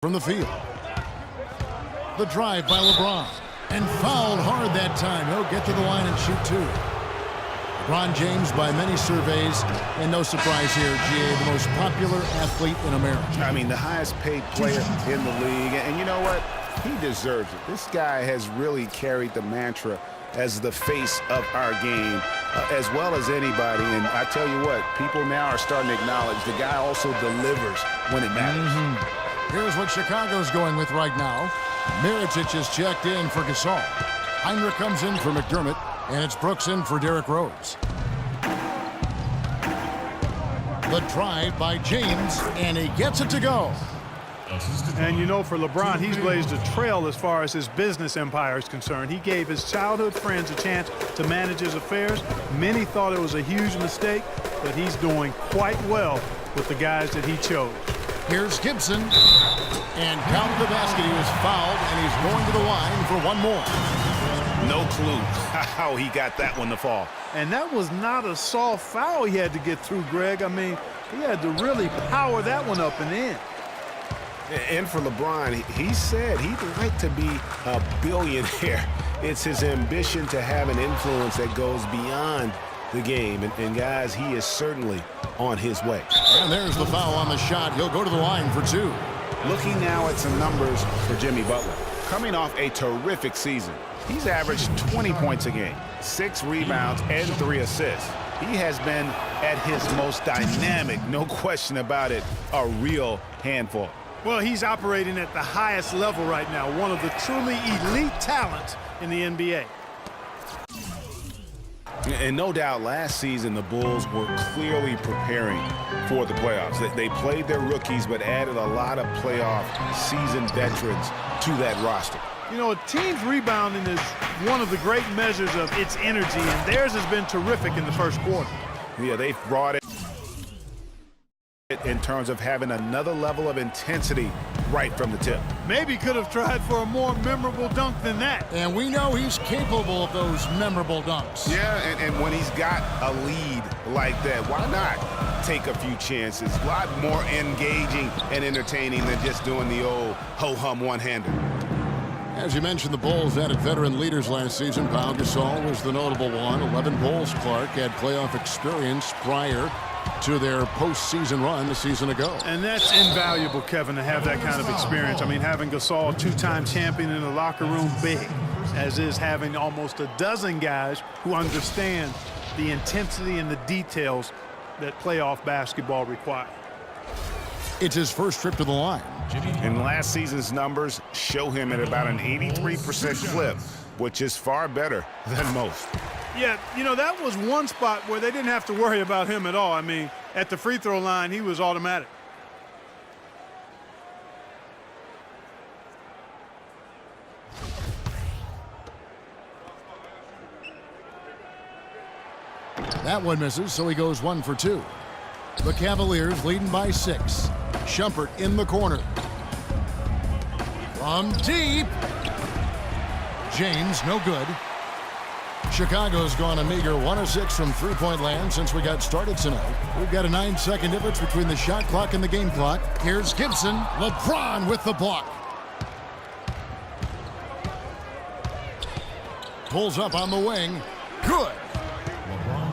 from the field. The drive by LeBron. And fouled hard that time. He'll get to the line and shoot two. LeBron James, by many surveys, and no surprise here, GA, the most popular athlete in America. I mean, the highest paid player in the league. And you know what? He deserves it. This guy has really carried the mantra as the face of our game, as well as anybody. And I tell you what, people now are starting to acknowledge the guy also delivers when it matters. Here's what Chicago's going with right now. Mirotic is checked in for Gasol. Heinrich comes in for McDermott, and it's Brooks in for Derrick Rose. The drive by James, and he gets it to go. And you know, for LeBron, he's blazed a trail as far as his business empire is concerned. He gave his childhood friends a chance to manage his affairs. Many thought it was a huge mistake, but he's doing quite well with the guys that he chose. Here's Gibson, and count the basket. He was fouled, and he's going to the line for one more. No clue how he got that one to fall. And that was not a soft foul he had to get through, Greg. I mean, he had to really power that one up and in. And for LeBron, he said he'd like to be a billionaire. It's his ambition to have an influence that goes beyond the game. And guys, he is certainly on his way. And there's the foul on the shot. He'll go to the line for two. Looking now at some numbers for Jimmy Butler. Coming off a terrific season, he's averaged 20 points a game, 6 rebounds, and 3 assists. He has been at his most dynamic, no question about it, a real handful. Well, he's operating at the highest level right now, one of the truly elite talents in the NBA. And no doubt last season the Bulls were clearly preparing for the playoffs. They played their rookies but added a lot of playoff seasoned veterans to that roster. You know, a team's rebounding is one of the great measures of its energy, and theirs has been terrific in the first quarter. Yeah, they've brought it in terms of having another level of intensity right from the tip. Maybe could have tried for a more memorable dunk than that. And we know he's capable of those memorable dunks. Yeah, and when he's got a lead like that, why not take a few chances? A lot more engaging and entertaining than just doing the old ho-hum one-hander. As you mentioned, the Bulls added veteran leaders last season. Pau Gasol was the notable one. 11 Bulls. Clark had playoff experience prior to their postseason run the season ago. And that's invaluable, Kevin, to have that kind of experience. I mean, having Gasol, two-time champion in the locker room, big, as is having almost a dozen guys who understand the intensity and the details that playoff basketball requires. It's his first trip to the line. And last season's numbers show him at about an 83% clip, which is far better than most. Yeah, you know, that was one spot where they didn't have to worry about him at all. I mean, at the free throw line, he was automatic. That one misses, so he goes 1 for 2. The Cavaliers leading by 6. Shumpert in the corner. From deep. James, no good. Chicago's gone a meager 1 of 6 from three-point land since we got started tonight. We've got a 9-second difference between the shot clock and the game clock. Here's Gibson. LeBron with the block. Pulls up on the wing. Good.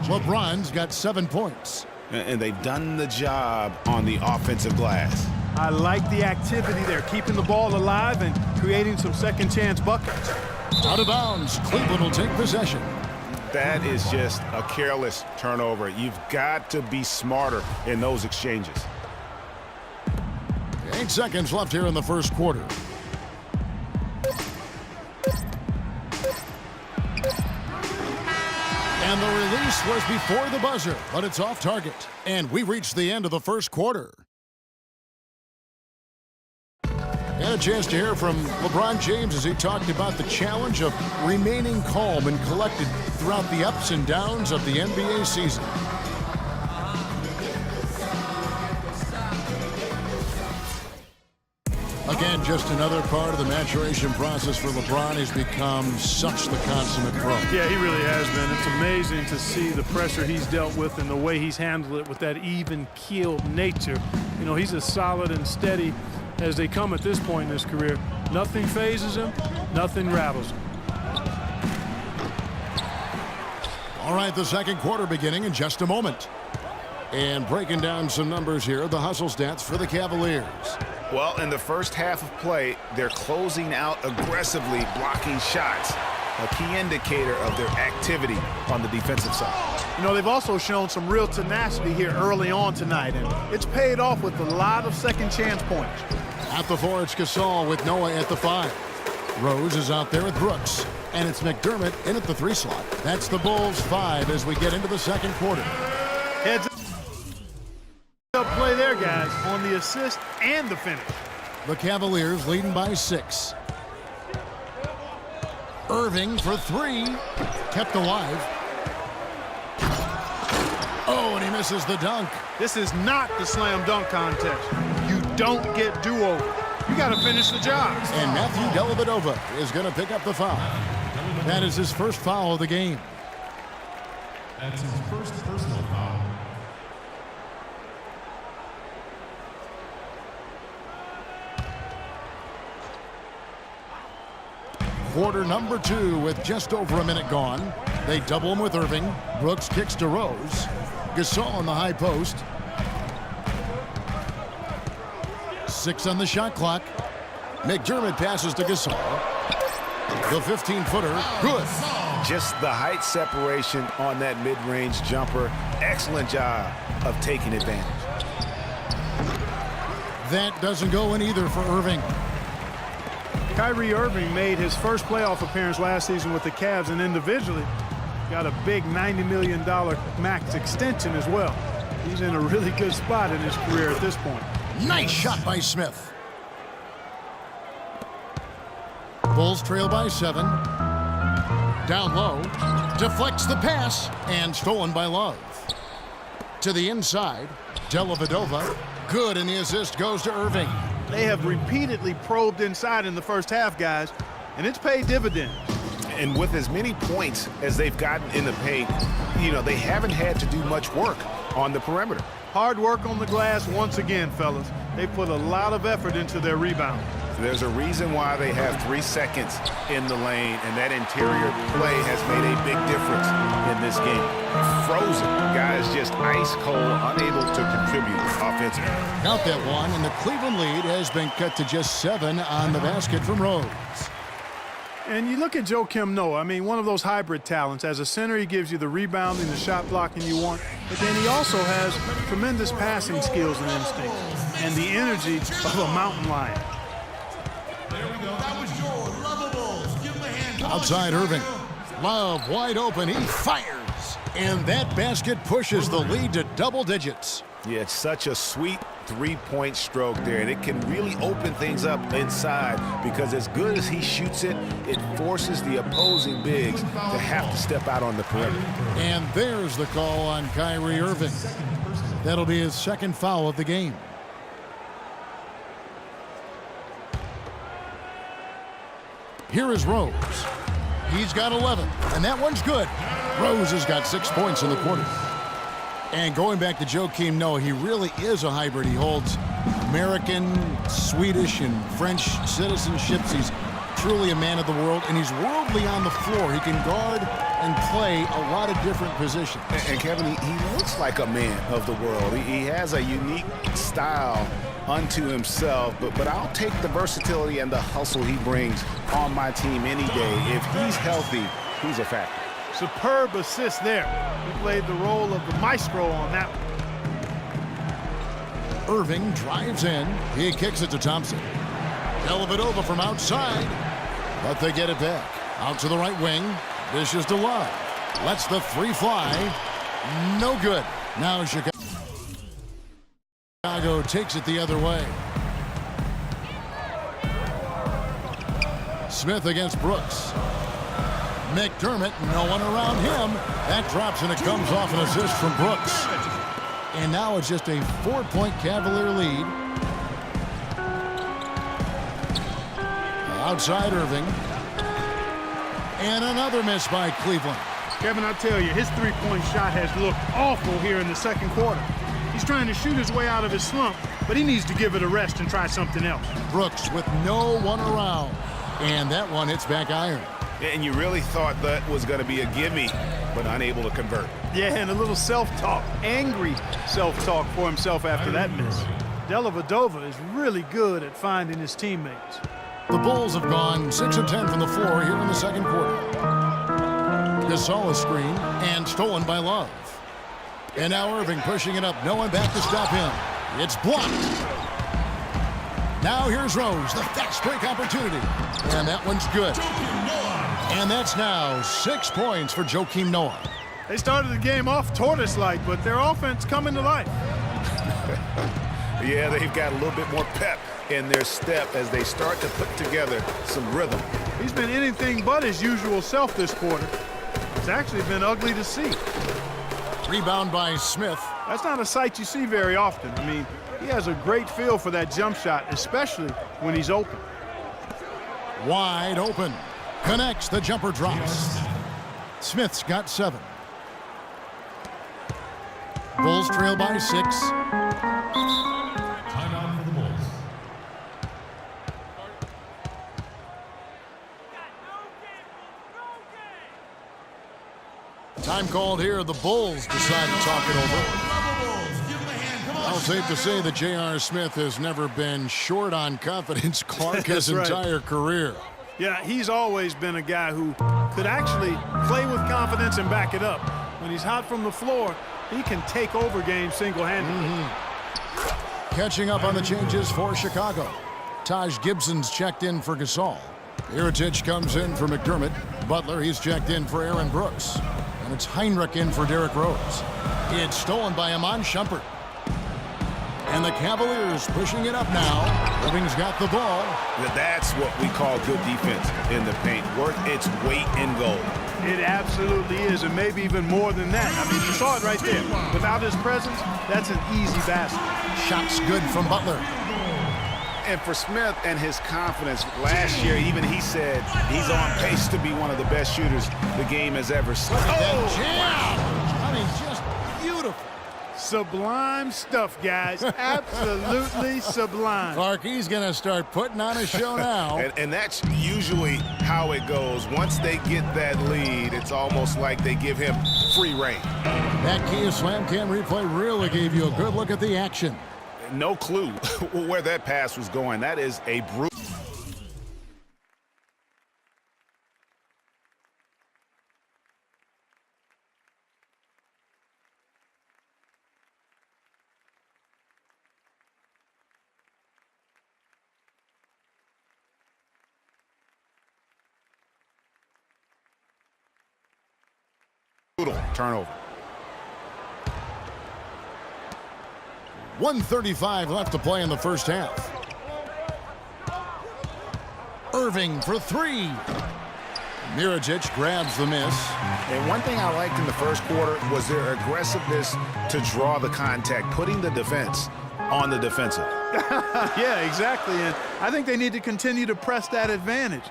LeBron's got 7 points. And they've done the job on the offensive glass. I like the activity there, keeping the ball alive and creating some second-chance buckets. Out of bounds. Cleveland will take possession. That is just a careless turnover. You've got to be smarter in those exchanges. 8 seconds left here in the first quarter. And the release was before the buzzer, but it's off target. And we reached the end of the first quarter. And a chance to hear from LeBron James as he talked about the challenge of remaining calm and collected throughout the ups and downs of the NBA season. Again, just another part of the maturation process for LeBron. He's become such the consummate pro. Yeah, he really has been. It's amazing to see the pressure he's dealt with and the way he's handled it with that even-keeled nature. You know, he's as solid and steady as they come at this point in his career. Nothing phases him, nothing rattles him. All right, the second quarter beginning in just a moment. And breaking down some numbers here, the hustle stats for the Cavaliers. Well, in the first half of play, they're closing out aggressively, blocking shots, a key indicator of their activity on the defensive side. You know, they've also shown some real tenacity here early on tonight, and it's paid off with a lot of second chance points. At the 4, it's Gasol with Noah at the 5. Rose is out there with Brooks, and it's McDermott in at the 3 slot. That's the Bulls 5 as we get into the second quarter. Heads up play there, guys, on the assist and the finish. The Cavaliers leading by 6. Irving for 3, kept alive. Oh, and he misses the dunk. This is not the slam dunk contest. You don't get do-over. You got to finish the job. And Matthew Dellavedova is going to pick up the foul. That is his first foul of the game. That's his first personal foul. Quarter number 2 with just over a minute gone. They double him with Irving. Brooks kicks to Rose. Gasol on the high post. 6 on the shot clock. McDermott passes to Gasol. The 15-footer, good. Just the height separation on that mid-range jumper. Excellent job of taking advantage. That doesn't go in either for Irving. Kyrie Irving made his first playoff appearance last season with the Cavs, and individually got a big $90 million max extension as well. He's in a really good spot in his career at this point. Nice shot by Smith. Bulls trail by 7. Down low. Deflects the pass and stolen by Love. To the inside. Dellavedova. Good, and the assist goes to Irving. They have repeatedly probed inside in the first half, guys, and it's paid dividends. And with as many points as they've gotten in the paint, you know, they haven't had to do much work on the perimeter. Hard work on the glass once again, fellas. They put a lot of effort into their rebound. There's a reason why they have 3 seconds in the lane, and that interior play has made a big difference in this game. Frozen. Guys just ice cold, unable to contribute offensively. Count that one, and the Cleveland lead has been cut to just 7 on the basket from Rose. And you look at Joakim Noah, I mean, one of those hybrid talents. As a center, he gives you the rebounding, the shot blocking you want, but then he also has tremendous passing skills and instincts, and the energy of a mountain lion. There we go. That was yours. Lovables. Give him a hand. Outside Irving. Love wide open. He fires. And that basket pushes the lead to double digits. Yeah, it's such a sweet three-point stroke there, and it can really open things up inside because as good as he shoots it, it forces the opposing bigs to have to step out on the perimeter. And there's the call on Kyrie Irving. That'll be his second foul of the game. Here is Rose. He's got 11, and that one's good. Rose has got 6 points in the quarter. And going back to Joakim Noah, he really is a hybrid. He holds American, Swedish, and French citizenships. He's truly a man of the world, and he's worldly on the floor. He can guard and play a lot of different positions. And Kevin, he looks like a man of the world. He has a unique style unto himself, but I'll take the versatility and the hustle he brings on my team any day. If he's healthy, he's a factor. Superb assist there. He played the role of the maestro on that one. Irving drives in. He kicks it to Thompson. Dellavedova from outside, but they get it back. Out to the right wing. Dishes to Love. Lets the three fly. No good. Now Chicago takes it the other way. Smith against Brooks. McDermott, no one around him. That drops and it comes off an assist from Brooks. And now it's just a 4-point Cavalier lead. Outside Irving. And another miss by Cleveland. Kevin, I tell you, his three-point shot has looked awful here in the second quarter. He's trying to shoot his way out of his slump, but he needs to give it a rest and try something else. Brooks with no one around. And that one hits back iron. And you really thought that was going to be a gimme, but unable to convert. Yeah, and a little self-talk, angry self-talk for himself after that miss. Dellavedova is really good at finding his teammates. The Bulls have gone 6 of 10 from the floor here in the second quarter. Gasol is screened and stolen by Love. And now Irving pushing it up. No one back to stop him. It's blocked. Now here's Rose, the fast break opportunity. And that one's good. And that's now 6 points for Joakim Noah. They started the game off tortoise-like, but their offense coming to life. Yeah, they've got a little bit more pep in their step as they start to put together some rhythm. He's been anything but his usual self this quarter. It's actually been ugly to see. Rebound by Smith. That's not a sight you see very often. I mean, he has a great feel for that jump shot, especially when he's open. Wide open. Connects, the jumper drops. Smith's got 7. Bulls trail by 6. Timeout for the Bulls. Time called here. The Bulls decide to talk it over. Lavables, give him a hand. Come on. Well, safe to say that J.R. Smith has never been short on confidence. Clark his That's right. entire career. Yeah, he's always been a guy who could actually play with confidence and back it up. When he's hot from the floor, he can take over games single-handedly. Catching up on the changes for Chicago. Taj Gibson's checked in for Gasol. Mirotic comes in for McDermott. Butler, he's checked in for Aaron Brooks. And it's Heinrich in for Derrick Rose. It's stolen by Iman Shumpert. And the Cavaliers pushing it up now. Irving's got the ball. That's what we call good defense in the paint. Worth its weight in gold. It absolutely is, and maybe even more than that. I mean, you saw it right there. Without his presence, that's an easy basket. Shots good from Butler. And for Smith and his confidence, last year even he said he's on pace to be one of the best shooters the game has ever seen. That jam! I mean, just beautiful. Sublime stuff, guys. Absolutely sublime. Clark, he's going to start putting on a show now. And that's usually how it goes. Once they get that lead, it's almost like they give him free reign. That Kia Slam Cam replay really gave you a good look at the action. No clue where that pass was going. That is a brutal. Turnover. 1:35 left to play in the first half. Irving for 3. Mirotic grabs the miss. And one thing I liked in the first quarter was their aggressiveness to draw the contact, putting the defense on the defensive. Yeah, exactly. And I think they need to continue to press that advantage.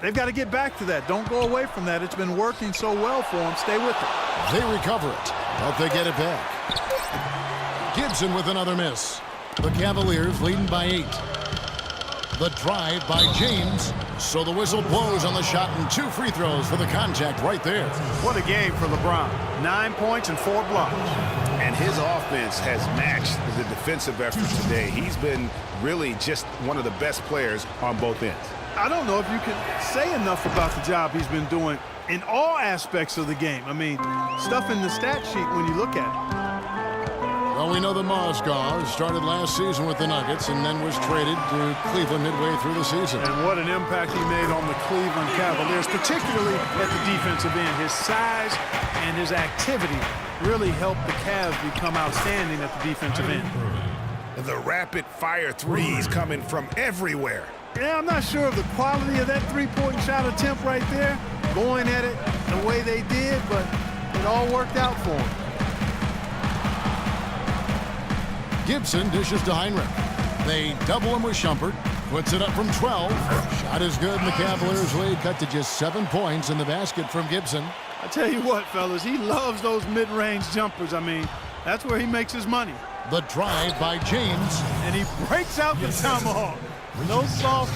They've got to get back to that. Don't go away from that. It's been working so well for them. Stay with it. They recover it, but they get it back. Gibson with another miss. The Cavaliers leading by 8. The drive by James. So the whistle blows on the shot and 2 free throws for the contact right there. What a game for LeBron. 9 points and 4 blocks. And his offense has matched the defensive effort today. He's been really just one of the best players on both ends. I don't know if you can say enough about the job he's been doing in all aspects of the game. I mean, stuff in the stat sheet when you look at it. Well, we know that Mozgov started last season with the Nuggets and then was traded to Cleveland midway through the season. And what an impact he made on the Cleveland Cavaliers, particularly at the defensive end. His size and his activity really helped the Cavs become outstanding at the defensive end. The rapid-fire threes coming from everywhere. Yeah, I'm not sure of the quality of that three-point shot attempt right there, going at it the way they did, but it all worked out for him. Gibson dishes to Heinrich. They double him with Shumpert. Puts it up from 12. Shot is good, and the Cavaliers lead cut to just 7 points in the basket from Gibson. I tell you what, fellas, he loves those mid-range jumpers. I mean, that's where he makes his money. The drive by James. And he breaks out the tomahawk. No soft